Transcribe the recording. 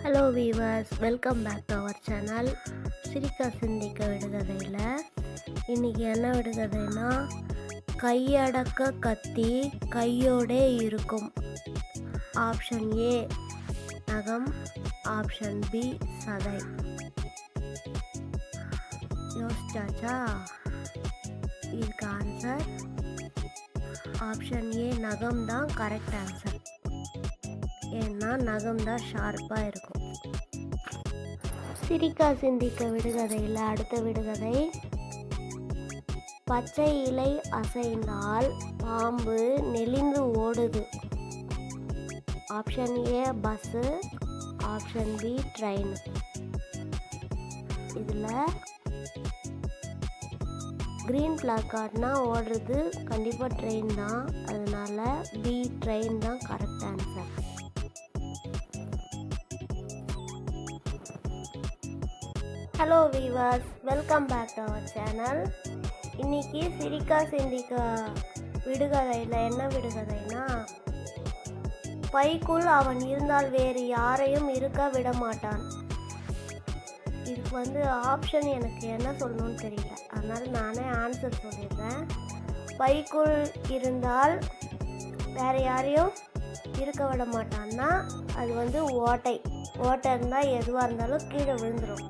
Hello viewers, welcome back to our channel. சிரிக்க சிந்திக்க விடுகதையில் இன்றைக்கி என்ன விடுகதைன்னா, கையடக்க கத்தி கையோடே இருக்கும். ஆப்ஷன் ஏ நகம், ஆப்ஷன் பி சதை. யோசிச்சாச்சா? இதுக்கு ஆன்சர் ஆப்ஷன் ஏ நகம் தான் கரெக்ட் ஆன்சர். ஏன்னா நகம் தான் ஷார்ப்பாக இருக்கும். சிரிக்க சிந்திக்க விடுகதையில் அடுத்த விடுகதை, பச்சை இலை அசைந்தால் பாம்பு நெளிந்து ஓடுது. Option A bus, option B train. இதில் க்ரீன் ஃப்ளாக் காட்டினா ஓடுறது கண்டிப்பாக ட்ரெயின் தான். அதனால பி ட்ரெயின் தான் correct answer. Hello viewers, welcome back to our channel. இன்றைக்கி சிரிக்க சிந்திக்க விடுகதையில் என்ன விடுகதைன்னா, பைக்குள் அவன் இருந்தால் வேறு யாரையும் இருக்க விட மாட்டான். இதுக்கு ஆப்ஷன் எனக்கு என்ன சொல்லணும்னு தெரியல, அதனால் நானே ஆன்சர் சொல்லிடுறேன். பைக்குள் இருந்தால் வேறு யாரையும் இருக்க விட மாட்டான்னா அது ஓட்டை இருந்தால் எதுவாக இருந்தாலும் கீழே விழுந்துடும்.